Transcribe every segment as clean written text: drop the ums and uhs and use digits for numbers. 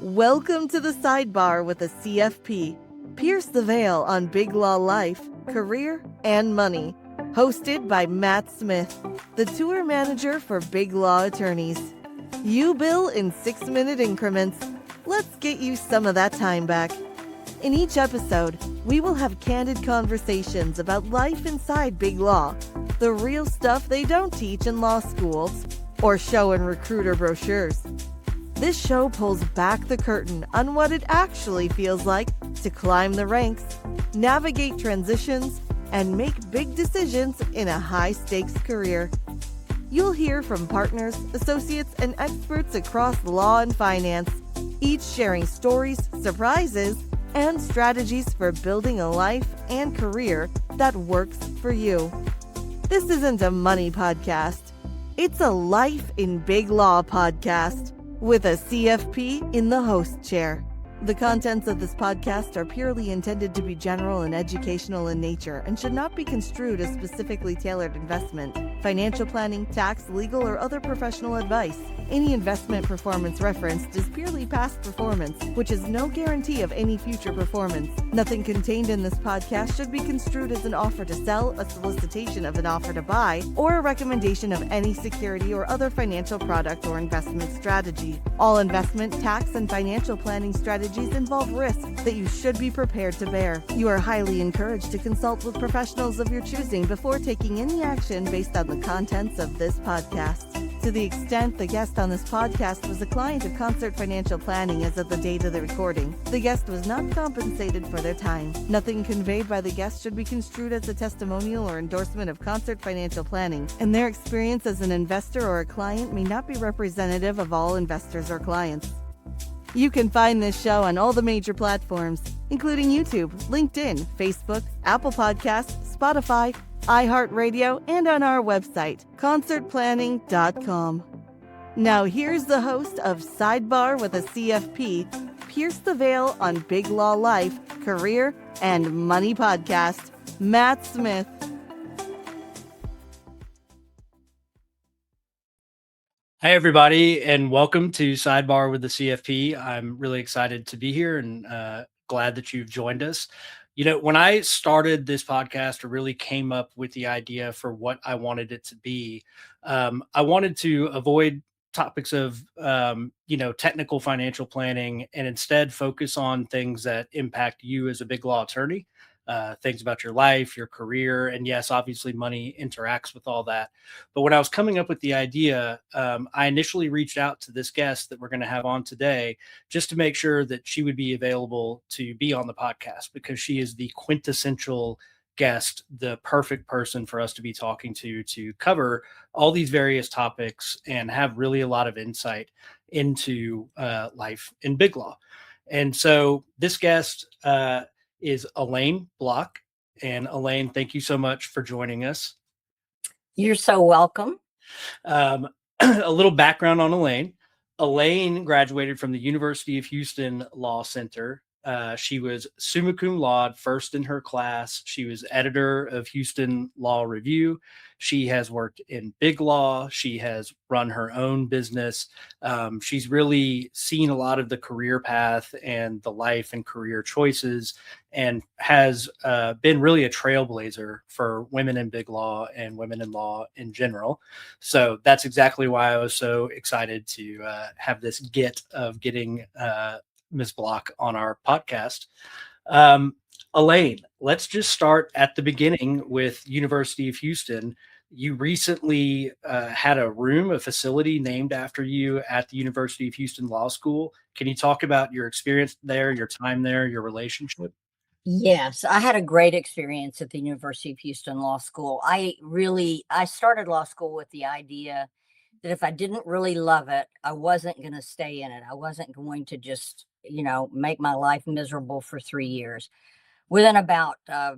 Welcome to the Sidebar with a CFP. Pierce the veil on BigLaw Life, career, and money. Hosted by Matt Smith, the tour manager for BigLaw attorneys. You bill in 6-minute increments. Let's get you some of that time back. In each episode, we will have candid conversations about life inside Big Law, the real stuff they don't teach in law schools or show in recruiter brochures. This show pulls back the curtain on what it actually feels like to climb the ranks, navigate transitions, and make big decisions in a high-stakes career. You'll hear from partners, associates, and experts across law and finance, each sharing stories, surprises, and strategies for building a life and career that works for you. This isn't a money podcast. It's a Life in Big Law podcast with a CFP in the host chair. The contents of this podcast are purely intended to be general and educational in nature and should not be construed as specifically tailored investment, financial planning, tax, legal, or other professional advice. Any investment performance referenced is purely past performance, which is no guarantee of any future performance. Nothing contained in this podcast should be construed as an offer to sell, a solicitation of an offer to buy, or a recommendation of any security or other financial product or investment strategy. All investment, tax, and financial planning strategies involve risks that you should be prepared to bear. You are highly encouraged to consult with professionals of your choosing before taking any action based on the contents of this podcast. To the extent the guest on this podcast was a client of Concert Financial Planning as of the date of the recording, the guest was not compensated for their time. Nothing conveyed by the guest should be construed as a testimonial or endorsement of Concert Financial Planning, and their experience as an investor or a client may not be representative of all investors or clients. You can find this show on all the major platforms, including YouTube, LinkedIn, Facebook, Apple Podcasts, Spotify, iHeartRadio, and on our website, concertplanning.com. Now here's the host of Sidebar with a CFP, Pierce the Veil on Big Law Life, Career, and Money podcast, Matt Smith. Hi, everybody, and welcome to Sidebar with the CFP. I'm really excited to be here and glad that you've joined us. You know, when I started this podcast, I really came up with the idea for what I wanted it to be. I wanted to avoid topics of, technical financial planning and instead focus on things that impact you as a big law attorney. Things about your life, your career, and yes, obviously money interacts with all that. But when I was coming up with the idea, I initially reached out to this guest that we're going to have on today just to make sure that she would be available to be on the podcast because she is the quintessential guest, the perfect person for us to be talking to cover all these various topics and have really a lot of insight into life in big law. And so this guest, is Elaine Block. And Elaine, thank you so much for joining us. You're so welcome. A little background on Elaine. Elaine graduated from the University of Houston Law Center. She was summa cum laude, first in her class. She was editor of Houston Law Review. She has worked in big law. She has run her own business. She's really seen a lot of the career path and the life and career choices and has been really a trailblazer for women in big law and women in law in general. So that's exactly why I was so excited to have this getting Ms. Block on our podcast. Elaine, let's just start at the beginning with University of Houston. You recently had a facility named after you at the University of Houston Law School. Can you talk about your experience there, your time there, your relationship? Yes, I had a great experience at the University of Houston Law School. I started law school with the idea that if I didn't really love it, I wasn't going to stay in it. I wasn't going to just, make my life miserable for 3 years. Within about a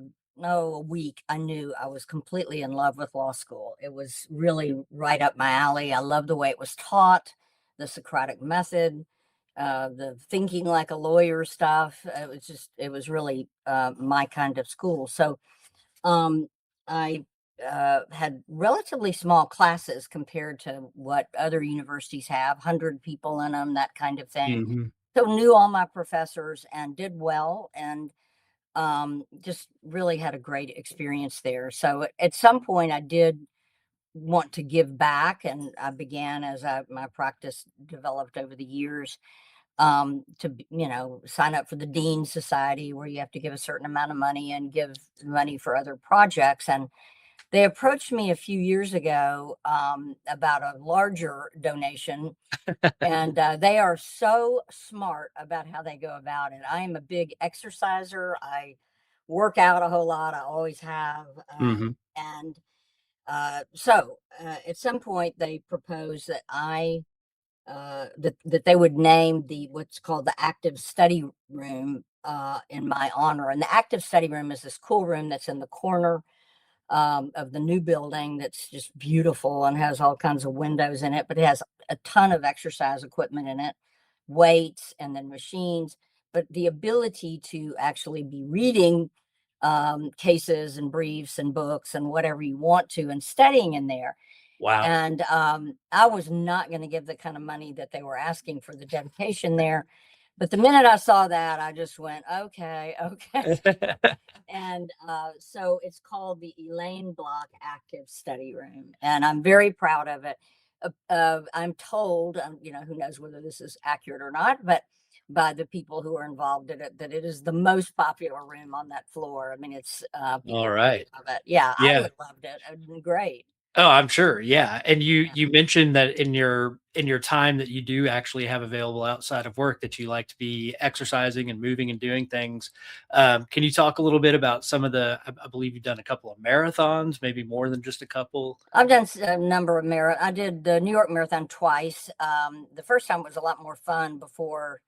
week, I knew I was completely in love with law school. It was really right up my alley. I loved the way it was taught, the Socratic method, the thinking like a lawyer stuff. It was really my kind of school. So I had relatively small classes compared to what other universities have, 100 people in them, that kind of thing. Mm-hmm. So knew all my professors and did well, and just really had a great experience there. So at some point I did want to give back, and I began as my practice developed over the years, sign up for the Dean Society, where you have to give a certain amount of money and give money for other projects. And they approached me a few years ago about a larger donation, and they are so smart about how they go about it. I am a big exerciser. I work out a whole lot. I always have. Hmm. And so at some point, they proposed that that they would name the what's called the active study room in my honor. And the active study room is this cool room that's in the corner of the new building, that's just beautiful and has all kinds of windows in it, but it has a ton of exercise equipment in it, weights and then machines, but the ability to actually be reading cases and briefs and books and whatever you want to, and studying in there. Wow. And I was not going to give the kind of money that they were asking for the dedication there. But the minute I saw that, I just went, okay, okay. And so it's called the Elaine Block Active Study Room, and I'm very proud of it. I'm told, who knows whether this is accurate or not, but by the people who are involved in it, that it is the most popular room on that floor. I mean, it's All people right. love it. Yeah, I Yeah. would have loved it. It would have been great. Oh, I'm sure. Yeah. And you Yeah. you mentioned that in your time that you do actually have available outside of work, that you like to be exercising and moving and doing things. Can you talk a little bit about some of I believe you've done a couple of marathons, maybe more than just a couple. I've done a number of marathon. I did the New York Marathon twice. The first time was a lot more fun before,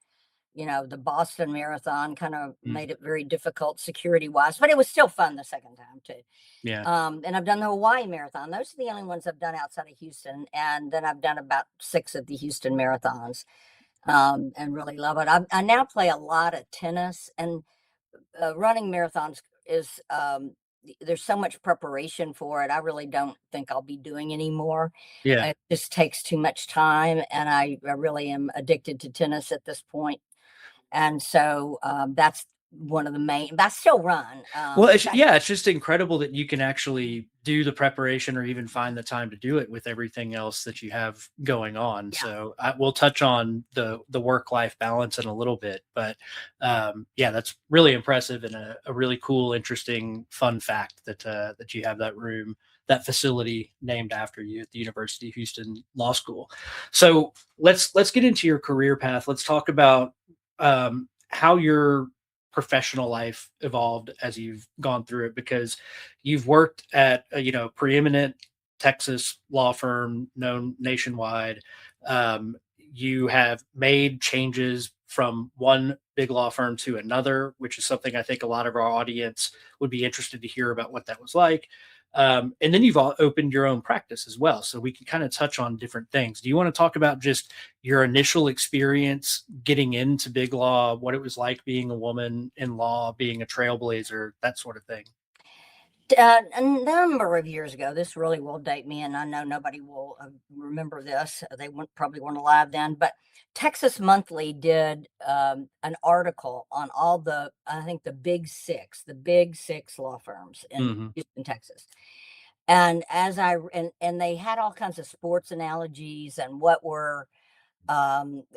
the Boston Marathon kind of Mm, made it very difficult security wise, but it was still fun the second time too. yeah. And I've done the Hawaii Marathon. Those are the only ones I've done outside of Houston. And then I've done about 6 of the Houston marathons, and really love it. I now play a lot of tennis, and running marathons is, there's so much preparation for it. I really don't think I'll be doing anymore. Yeah. It just takes too much time. And I really am addicted to tennis at this point. And so that's one of the main, but I still run. Well, In fact, it's just incredible that you can actually do the preparation or even find the time to do it with everything else that you have going on. yeah. So we'll touch on the work life balance in a little bit, but yeah, that's really impressive and a really cool, interesting, fun fact that you have that room, that facility named after you at the University of Houston Law School. So let's get into your career path. Let's talk about how your professional life evolved as you've gone through it, because you've worked at a preeminent Texas law firm known nationwide. You have made changes from one big law firm to another, which is something I think a lot of our audience would be interested to hear about what that was like. And then you've opened your own practice as well. So we can kind of touch on different things. Do you want to talk about just your initial experience getting into big law, what it was like being a woman in law, being a trailblazer, that sort of thing? A number of years ago, this really will date me, and I know nobody will remember this. They probably weren't alive then, but Texas Monthly did an article on all I think the big six law firms in Hmm. Houston, Texas. And and they had all kinds of sports analogies and what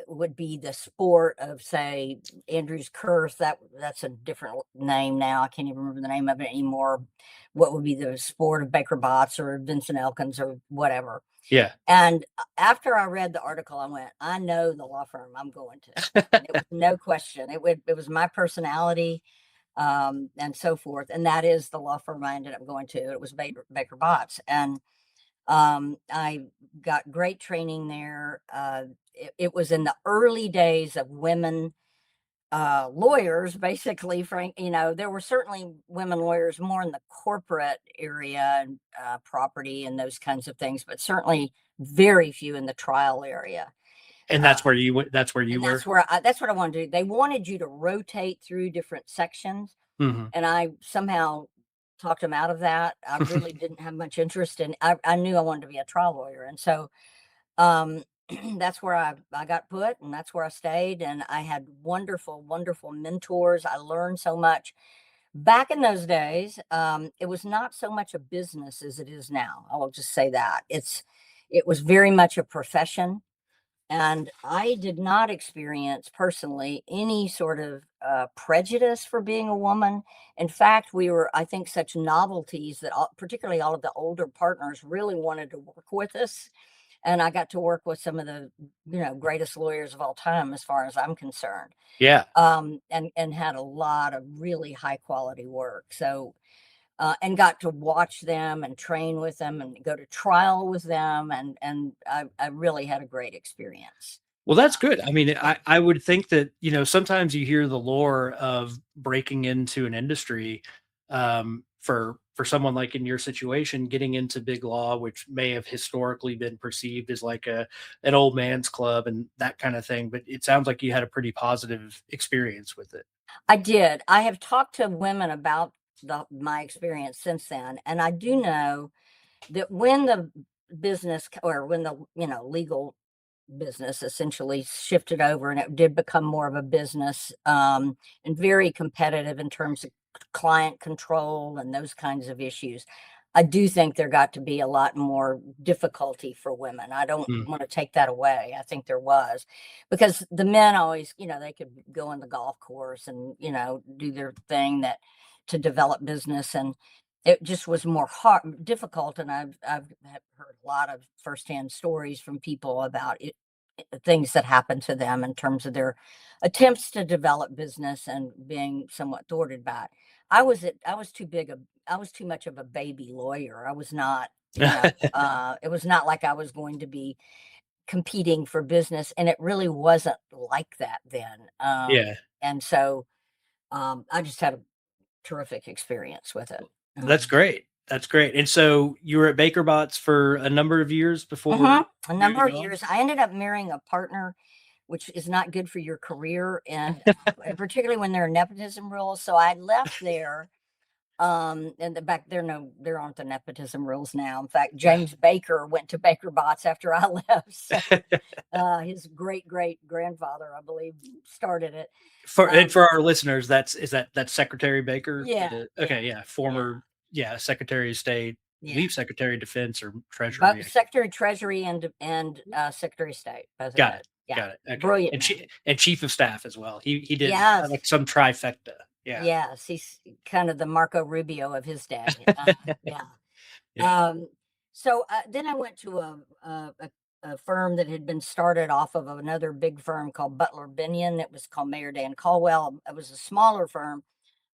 would be the sport of, say, Andrew's curse. That's a different name now. I can't even remember the name of it anymore. What would be the sport of Baker Botts or Vincent Elkins or whatever. Yeah. And after I read the article, I went, I know the law firm I'm going to. And it was no question. It was my personality, and so forth. And that is the law firm I ended up going to. It was Baker Botts. And I got great training there. It was in the early days of women lawyers, basically. Frank, there were certainly women lawyers more in the corporate area and property and those kinds of things, but certainly very few in the trial area. And Uh, that's where you and were. that's what I wanted to do. They wanted you to rotate through different sections, Hmm. and I somehow talked them out of that. I really didn't have much interest in. I knew I wanted to be a trial lawyer, and so that's where I got put, and that's where I stayed. And I had wonderful, wonderful mentors. I learned so much. Back in those days, it was not so much a business as it is now. I will just say that it was very much a profession, and I did not experience personally any sort of prejudice for being a woman. In fact, we were, I think, such novelties that particularly all of the older partners really wanted to work with us. And I got to work with some of the, greatest lawyers of all time, as far as I'm concerned, Yeah. and had a lot of really high quality work. So, and got to watch them and train with them and go to trial with them, and I really had a great experience. Well, that's good. I mean, I would think that, sometimes you hear the lore of breaking into an industry, for someone like in your situation, getting into big law, which may have historically been perceived as like an old man's club and that kind of thing. But it sounds like you had a pretty positive experience with it. I did. I have talked to women about my experience since then, and I do know that when the business or when the legal business essentially shifted over and it did become more of a business, and very competitive in terms of client control and those kinds of issues, I do think there got to be a lot more difficulty for women. I don't Mm. want to take that away. I think there was, because the men always, they could go on the golf course and, do their thing that to develop business, and it just was more difficult. And I've heard a lot of firsthand stories from people about it, things that happened to them in terms of their attempts to develop business and being somewhat thwarted by it. I was too big a I was too much of a baby lawyer. I was not, it was not like I was going to be competing for business, and it really wasn't like that then. Yeah. And so I just had a terrific experience with it. That's Um, great. That's great. And so you were at Baker Botts for a number of years before a moving number of on? years. I ended up marrying a partner, which is not good for your career, and particularly when there are nepotism rules. So I left there. And back there, no, there aren't the nepotism rules now. In fact, James Baker went to Baker Botts after I left. So his great great grandfather, I believe, started it. And Um, for our listeners, that's Secretary Baker? yeah, yeah, Okay, yeah, yeah, former, yeah, Secretary of State, I yeah. believe Secretary of Defense or Treasury. But Secretary of Treasury and Secretary of State, both of Got it. those. Yeah, Got it. Okay. brilliant And man. Chief of Staff as well. He did Yes, like some trifecta. Yeah. yes, he's kind of the Marco Rubio of his day. Yeah. Yeah. Um, so then I went to a firm that had been started off of another big firm called Butler Binion. It was called Mayor Dan Caldwell. It was a smaller firm,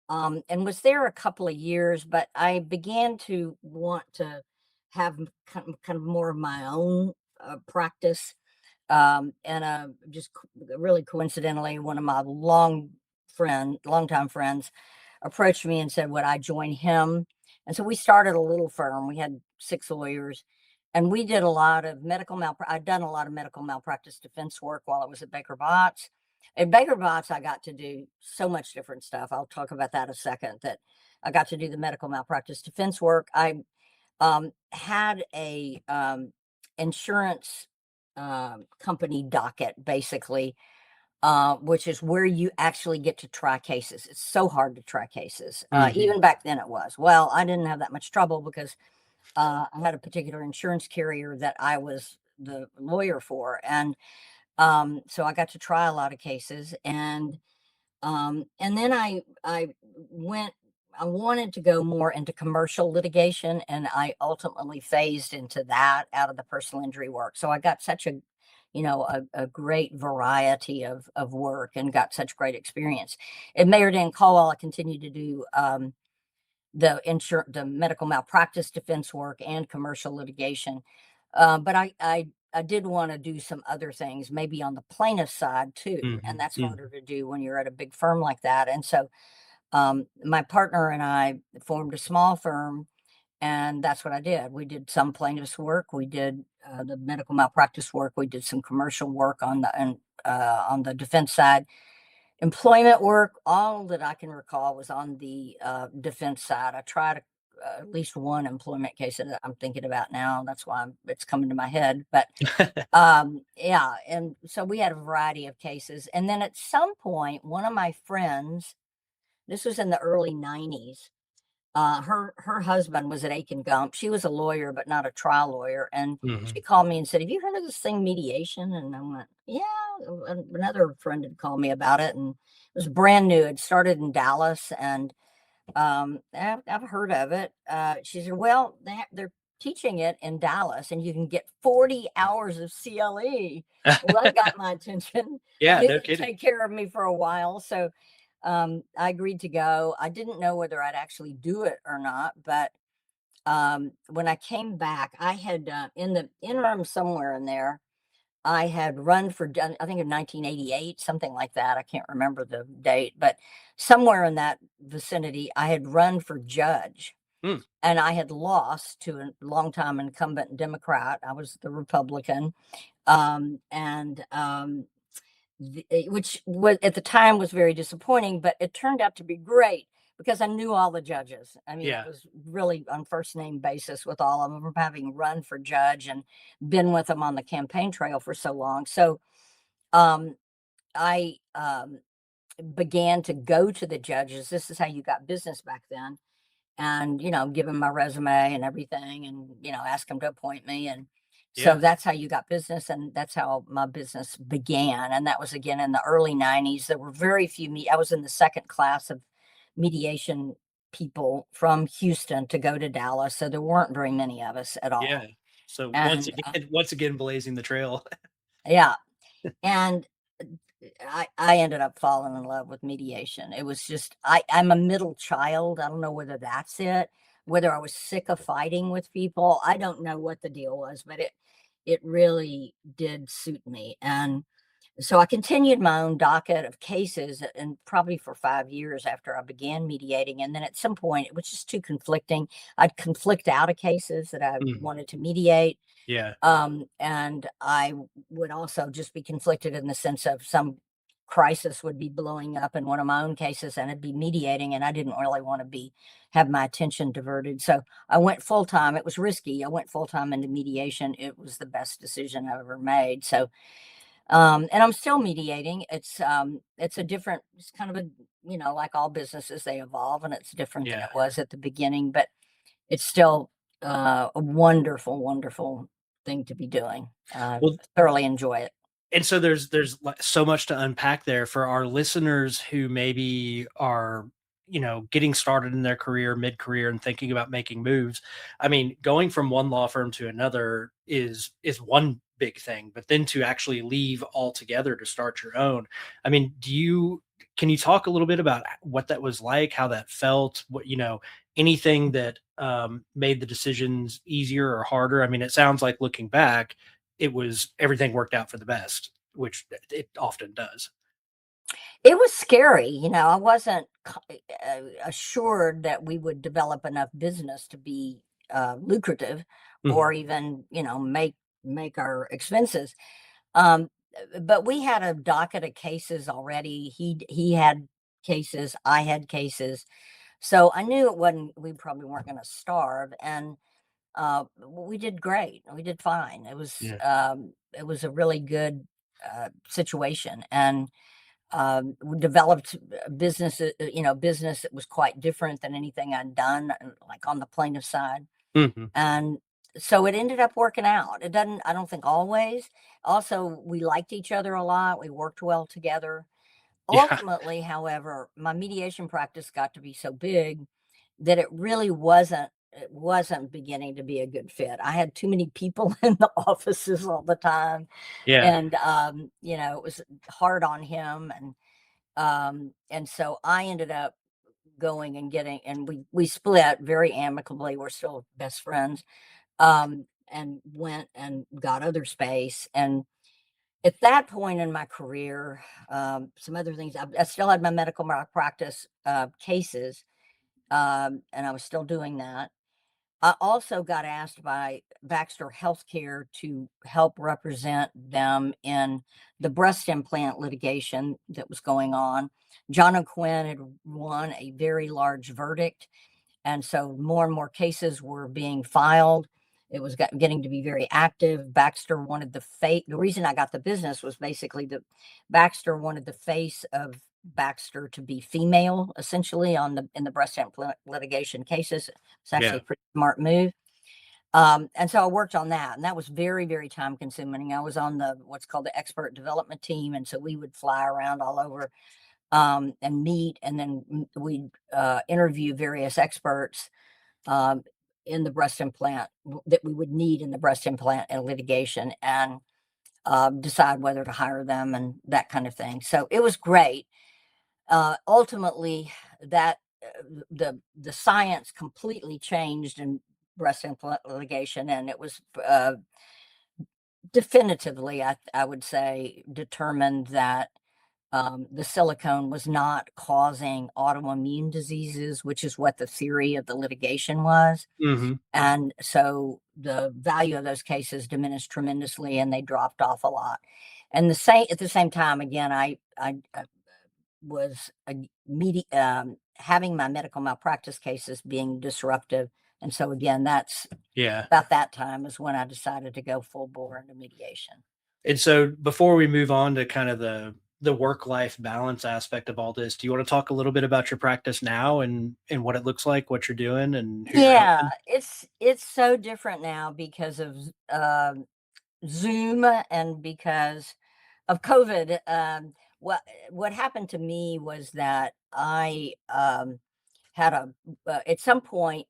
and was there a couple of years, but I began to want to have kind of more of my own practice. And just really coincidentally, one of my longtime friends approached me and said, would I join him? And so we started a little firm. We had 6 lawyers, and we did a lot of medical malpractice. I'd done a lot of medical malpractice defense work while I was at Baker Botts. At Baker Botts, I got to do so much different stuff. I'll talk about that a second. That I got to do the medical malpractice defense work. I had a insurance company docket, basically, which is where you actually get to try cases. It's so hard to try cases. Mhm. Even back then it was. Well, I didn't have that much trouble because I had a particular insurance carrier that I was the lawyer for. And so I got to try a lot of cases. And then I went, I wanted to go more into commercial litigation, and I ultimately phased into that out of the personal injury work. So I got such a great variety of work and got such great experience. At Mayor Dan Caldwell, I continued to do the medical malpractice defense work and commercial litigation. But I did want to do some other things, maybe on the plaintiff side too, and Mhm. that's Mhm. harder to do when you're at a big firm like that. And so my partner and I formed a small firm, and that's what I did. We did some plaintiff's work. We did the medical malpractice work. We did some commercial work on the defense side. Employment work, all that I can recall was on the defense side. I tried at least one employment case that I'm thinking about now. That's why it's coming to my head. But yeah, and so we had a variety of cases. And then at some point, one of my friends, this was in the early 90s, her husband was at Aiken Gump. She was a lawyer, but not a trial lawyer. And she Mhm. called me and said, "Have you heard of this thing, mediation?" And I went, "Yeah." And another friend had called me about it, and it was brand new. It started in Dallas, and I've heard of it. She said, "Well, they're teaching it in Dallas, and you can get 40 hours of CLE." Well, that got my attention. I Yeah, knew no it'd kidding. take care of me for a while, so I agreed to go. I didn't know whether I'd actually do it or not, but when I came back, I had in the interim somewhere in there, I had run for, I think in 1988, something like that. I can't remember the date, but somewhere in that vicinity, I had run for judge, Mm, and I had lost to a longtime incumbent Democrat. I was the Republican. And which was at the time was very disappointing, but it turned out to be great because I knew all the judges. I mean, yeah, it was really on first name basis with all of them, from having run for judge and been with them on the campaign trail for so long. So um, I began to go to the judges. This is how you got business back then, and give him my resume and everything, and ask him to appoint me. And so yeah, that's how you got business, and that's how my business began. And that was again in the early 90s. There were very few I was in the second class of mediation people from Houston to go to Dallas, so there weren't very many of us at yeah. all. So once And again, once again, blazing the trail. yeah, and I ended up falling in love with mediation. It was just I'm a middle child. I don't know whether that's it, whether I was sick of fighting with people. I don't know what the deal was, but it really did suit me. And so I continued my own docket of cases, and probably for 5 years after I began mediating. And then at some point, it was just too conflicting. I'd conflict out of cases that I Mhm. wanted to mediate. Yeah, And I would also just be conflicted in the sense of some crisis would be blowing up in one of my own cases, and I'd be mediating, and I didn't really want to have my attention diverted. So I went full time. It was risky. I went full time into mediation. It was the best decision I've ever made. So and I'm still mediating. It's a different, it's kind of a, like all businesses, they evolve, and it's different than yeah. it was at the beginning, but it's still a wonderful, wonderful thing to be doing. Well, Thoroughly enjoy it. and so there's like so much to unpack there for our listeners who maybe are, getting started in their career, mid-career, and thinking about making moves. I mean, going from one law firm to another is one big thing, but then to actually leave altogether to start your own. I mean, can you talk a little bit about what that was like, how that felt, what, anything that made the decisions easier or harder? I mean, it sounds like looking back, everything worked out for the best, which it often does. It was scary. I wasn't assured that we would develop enough business to be lucrative, or Mhm. even, make our expenses. Um, but we had a docket of cases already. He had cases, I had cases. So I knew we probably weren't going to starve. And we did great. We did fine. Yeah. It was a really good situation. And we developed business that was quite different than anything I'd done, like on the plaintiff side. Mhm. And so it ended up working out. It doesn't, I don't think always. Also, we liked each other a lot. We worked well together. Yeah. Ultimately, however, my mediation practice got to be so big that it wasn't beginning to be a good fit. I had too many people in the offices all the time, Yeah. and it was hard on him. And so I ended up going and getting, and we split very amicably. We're still best friends. And went and got other space. And at that point in my career, some other things, I still had my medical malpractice cases, and I was still doing that. I also got asked by Baxter Healthcare to help represent them in the breast implant litigation that was going on. John O'Quinn had won a very large verdict, And so more and more cases were being filed. It was getting to be very active. Baxter wanted the reason I got the business was basically that Baxter wanted the face of Baxter to be female, essentially, in the breast implant litigation cases. It's actually Yeah. a pretty smart move. And so I worked on that, and that was very, very time consuming. I was on what's called the expert development team. And so we would fly around all over, and meet, and then we'd interview various experts, um, in the breast implant that we would need in the breast implant and litigation, and decide whether to hire them and that kind of thing. So it was great. Ultimately, that the science completely changed in breast implant litigation, and it was definitively, I would say, determined that the silicone was not causing autoimmune diseases, which is what the theory of the litigation was. Hmm. And so the value of those cases diminished tremendously, and they dropped off a lot. And at the same time, again, I was having my medical malpractice cases being disruptive. And so again, that's Yeah. about that time is when I decided to go full bore into mediation. And so before we move on to kind of the work-life balance aspect of all this, do you want to talk a little bit about your practice now and what it looks like, what you're doing, and who you're Yeah, helping? it's so different now because of Zoom and because of COVID. What happened to me was that I had at some point,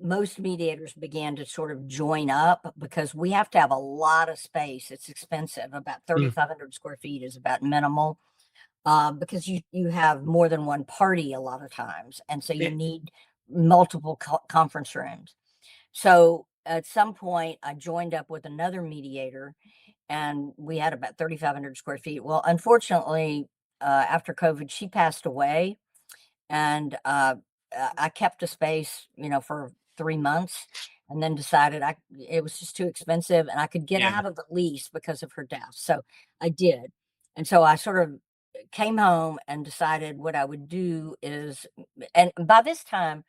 most mediators began to sort of join up because we have to have a lot of space. It's expensive. About Mm, 3,500 square feet is about minimal, because you have more than one party a lot of times, and so you eh, need multiple conference rooms. So at some point, I joined up with another mediator, and we had about 3,500 square feet. Well, unfortunately, after COVID, she passed away, and I kept a space, for 3 months, and then decided it was just too expensive, and I could get yeah. out of the lease because of her death. So I did, and so I sort of came home and decided what I would do is, and by this time,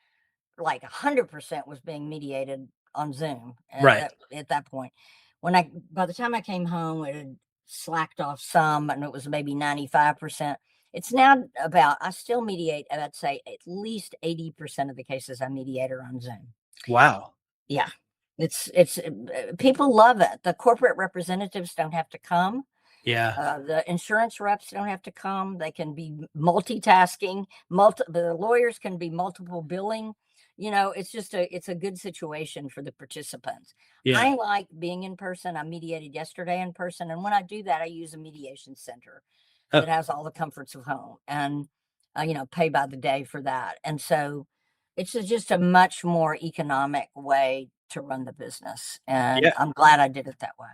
like 100% was being mediated on Zoom Right. at that point. By the time I came home, it had slacked off some, and it was maybe 95%. It's now I still mediate, and I'd say at least 80% of the cases I mediate are on Zoom. Wow. Yeah. People love it. The corporate representatives don't have to come. Yeah. The insurance reps don't have to come. They can be multitasking. The lawyers can be multiple billing. It's a good situation for the participants. Yeah. I like being in person. I mediated yesterday in person, and when I do that, I use a mediation center Oh, that has all the comforts of home, and pay by the day for that. And so it's just a much more economic way to run the business, and yeah. I'm glad I did it that way.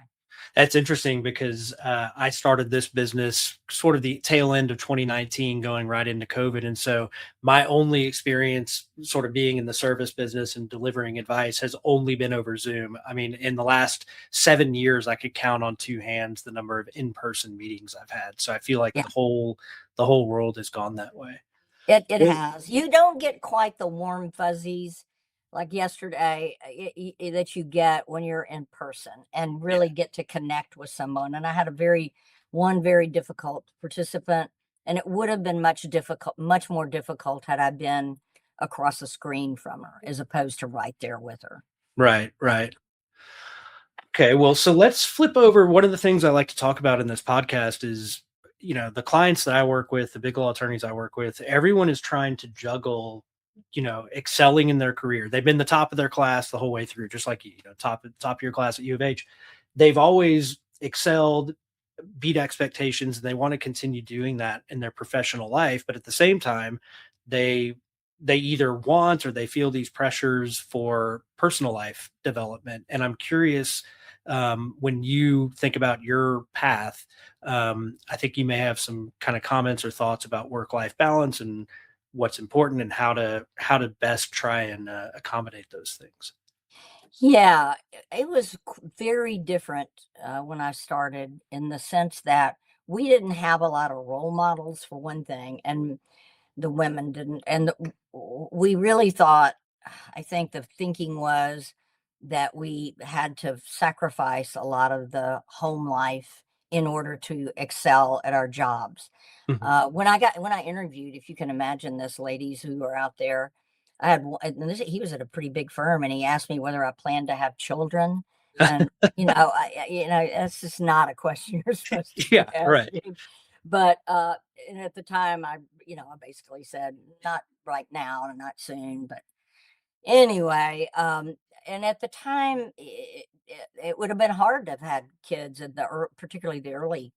That's interesting because I started this business sort of the tail end of 2019, going right into COVID. And so my only experience sort of being in the service business and delivering advice has only been over Zoom. I mean, in the last 7 years, I could count on two hands the number of in-person meetings I've had. So I feel like Yeah. the whole world has gone that way. It Well, has. You don't get quite the warm fuzzies like yesterday, that you get when you're in person and yeah, really get to connect with someone. And I had one very difficult participant, and it would have been much more difficult had I been across the screen from her as opposed to right there with her. right, right. Okay, well, so let's flip over. One of the things I like to talk about in this podcast is, the clients that I work with, the big law attorneys I work with, everyone is trying to juggle, excelling in their career. They've been the top of their class the whole way through, just like top of your class at U of H. They've always excelled, beat expectations, and they want to continue doing that in their professional life. But at the same time, they they either want or they feel these pressures for personal life development. And I'm curious, when you think about your path, I think you may have some kind of comments or thoughts about work-life balance and what's important and how to best try and accommodate those things. Yeah, it was very different when I started, in the sense that we didn't have a lot of role models, for one thing, and the women didn't. And we really thought, I think the thinking was that we had to sacrifice a lot of the home life in order to excel at our jobs. Mhm. When I interviewed, if you can imagine this, ladies who are out there, I had and he was at a pretty big firm, and he asked me whether I planned to have children. And that's just not a question you're supposed to be Yeah, right. asking. But and at the time, I basically said not right now and not soon, but anyway, and at the time, it would have been hard to have had kids at particularly the early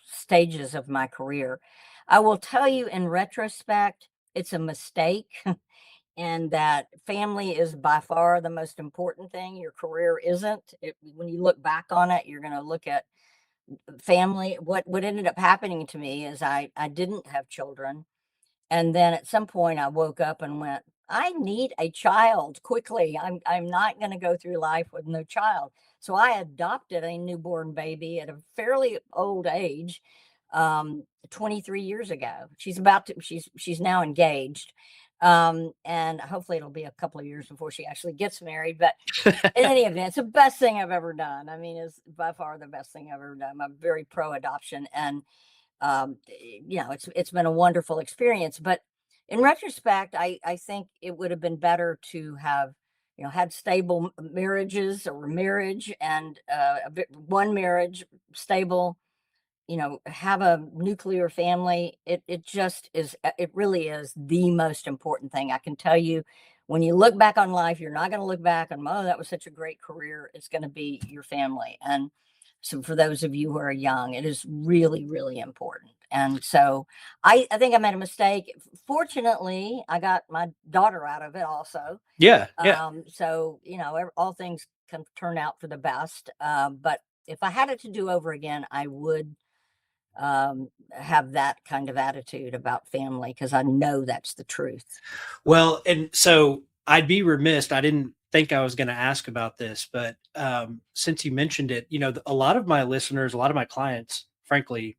stages of my career. I will tell you in retrospect, it's a mistake, and that family is by far the most important thing. Your career isn't. When you look back on it, you're going to look at family. What ended up happening to me is I didn't have children, and then at some point I woke up and went, I need a child quickly. I'm not going to go through life with no child. So I adopted a newborn baby at a fairly old age, 23 years ago. She's now engaged. And hopefully it'll be a couple of years before she actually gets married. But in any event, it's the best thing I've ever done. I mean, it's by far the best thing I've ever done. I'm very pro adoption, and it's been a wonderful experience. But in retrospect, I think it would have been better to have had stable marriages, or marriage, and one marriage stable, have a nuclear family. It just is, it really is the most important thing. I can tell you, when you look back on life, you're not going to look back and, oh, that was such a great career. It's going to be your family. And so for those of you who are young, it is really, really important. And so I think I made a mistake. Fortunately, I got my daughter out of it also. Yeah, yeah. So, all things can turn out for the best. But if I had it to do over again, I would have that kind of attitude about family, because I know that's the truth. Well, and so I'd be remiss. I didn't think I was going to ask about this, but since you mentioned it, a lot of my listeners, a lot of my clients, frankly,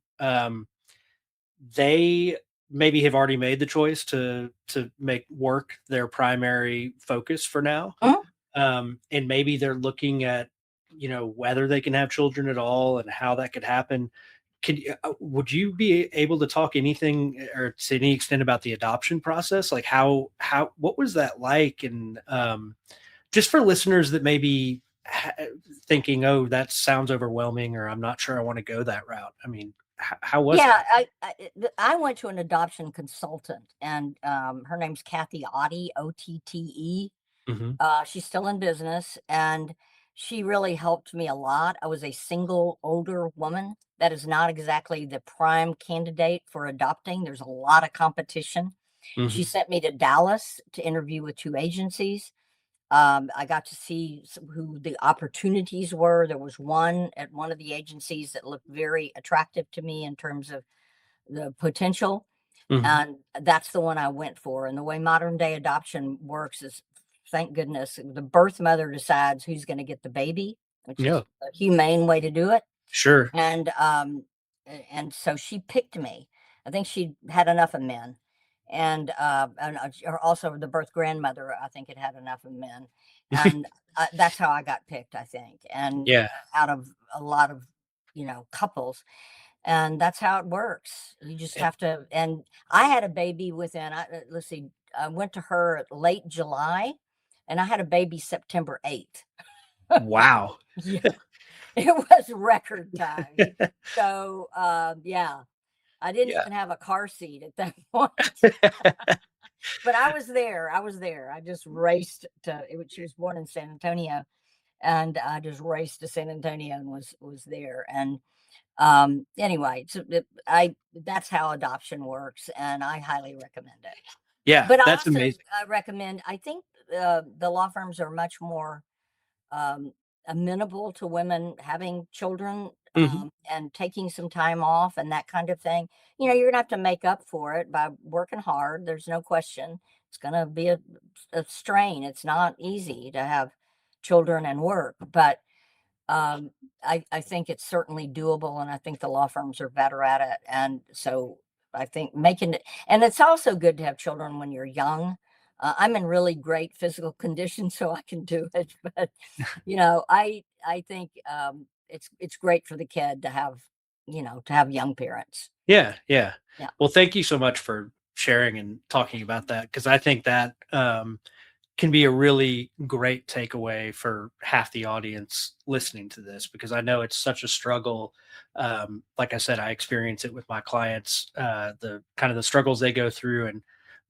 they maybe have already made the choice to make work their primary focus for now. Mhm. And maybe they're looking at, whether they can have children at all and how that could happen. Would you be able to talk anything or to any extent about the adoption process? Like what was that like? And just for listeners that may be thinking, oh, that sounds overwhelming, or I'm not sure I want to go that route. I mean, how was Yeah, that? I went to an adoption consultant, and her name's Kathy Otte, Otte. Hmm. She's still in business, and she really helped me a lot. I was a single older woman. That is not exactly the prime candidate for adopting. There's a lot of competition. She Hmm. sent me to Dallas to interview with two agencies. I got to see who the opportunities were. There was one at one of the agencies that looked very attractive to me in terms of the potential. Hmm. And that's the one I went for. And the way modern day adoption works is, thank goodness, the birth mother decides who's going to get the baby, which is Yeah, a humane way to do it. sure. And so she picked me. I think she had enough of men. Also the birth grandmother, I think it had enough of men. And that's how I got picked, I think. And Yeah. out of a lot of, couples, and that's how it works. You just have to. And I had a baby let's see, I went to her at late July, and I had a baby September 8th. Wow. Yeah, it was record time. So, yeah, I didn't Yeah. even have a car seat at that point. But I was there. I just raced she was born in San Antonio, and I just raced to San Antonio and was there. And anyway, so that's how adoption works, and I highly recommend it. Yeah, But I that's also amazing. recommend, I think the law firms are much more um, amenable to women having children, Hmm. and taking some time off and that kind of thing. You're gonna have to make up for it by working hard. There's no question. It's gonna be a strain. It's not easy to have children and work, but um, I think it's certainly doable, and I think the law firms are better at it. And so I think making it, and it's also good to have children when you're young, I'm in really great physical condition, so I can do it. But I think it's great for the kid to have young parents. Yeah, yeah. Yeah. Well, thank you so much for sharing and talking about that, because I think that can be a really great takeaway for half the audience listening to this, because I know it's such a struggle. Like I said, I experience it with my clients, the kind of the struggles they go through and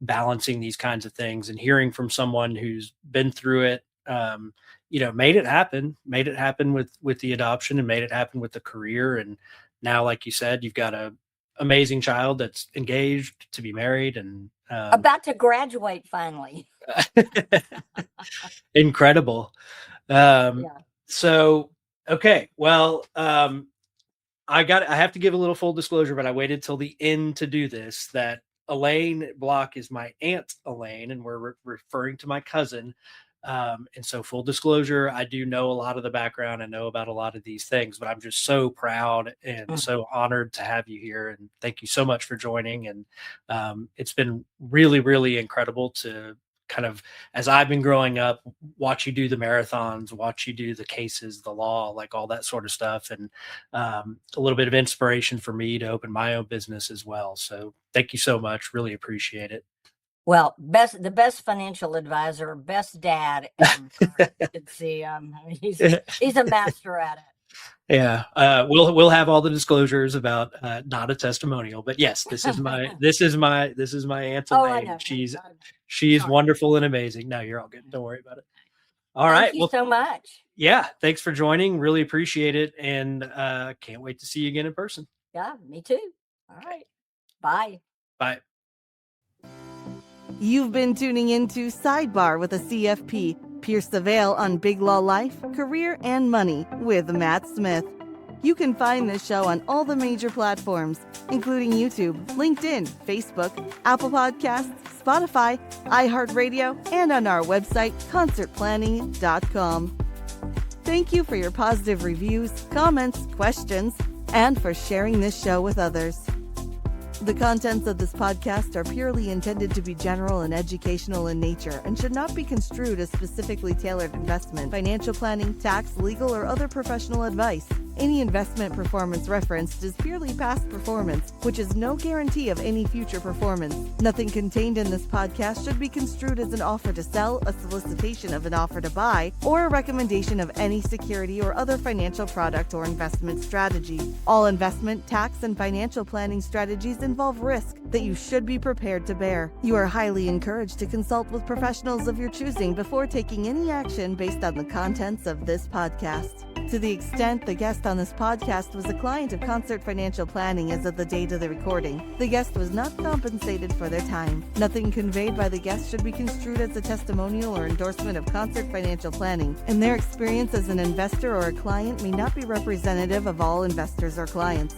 balancing these kinds of things, and hearing from someone who's been through it, made it happen with the adoption, and made it happen with the career. And now, like you said, you've got a amazing child that's engaged to be married, and About to graduate finally. incredible. Yeah. So, okay. Well, I have to give a little full disclosure, but I waited till the end to do this, that Elaine Block is my aunt Elaine, and we're referring to my cousin. And so, full disclosure, I do know a lot of the background. I know about a lot of these things, but I'm just so proud and so honored to have you here. And thank you so much for joining. And it's been really, really incredible to kind of, as I've been growing up, watch you do the marathons, watch you do the cases, the law, like all that sort of stuff. And a little bit of inspiration for me to open my own business as well. So thank you so much. Really appreciate it. Well, the best financial advisor, best dad ever. You could see, he's a master at it. Yeah, we'll have all the disclosures about not a testimonial, but yes, this is my aunt Elaine. She's wonderful and amazing. No, you're all good. Don't worry about it. All right. Thank you so much. Yeah, thanks for joining. Really appreciate it, and can't wait to see you again in person. Yeah, me too. All right. Bye. Bye. You've been tuning into Sidebar with a CFP. Pierce the veil on Big Law Life, Career, and Money with Matt Smith. You can find this show on all the major platforms, including YouTube, LinkedIn, Facebook, Apple Podcasts, Spotify, iHeartRadio, and on our website, concertplanning.com. Thank you for your positive reviews, comments, questions, and for sharing this show with others. The contents of this podcast are purely intended to be general and educational in nature and should not be construed as specifically tailored investment, financial planning, tax, legal, or other professional advice. Any investment performance referenced is purely past performance, which is no guarantee of any future performance. Nothing contained in this podcast should be construed as an offer to sell, a solicitation of an offer to buy, or a recommendation of any security or other financial product or investment strategy. All investment, tax, and financial planning strategies involve risk that you should be prepared to bear. You are highly encouraged to consult with professionals of your choosing before taking any action based on the contents of this podcast. To the extent the guest on this podcast was a client of Concert Financial Planning as of the date of the recording, the guest was not compensated for their time. Nothing conveyed by the guest should be construed as a testimonial or endorsement of Concert Financial Planning, and their experience as an investor or a client may not be representative of all investors or clients.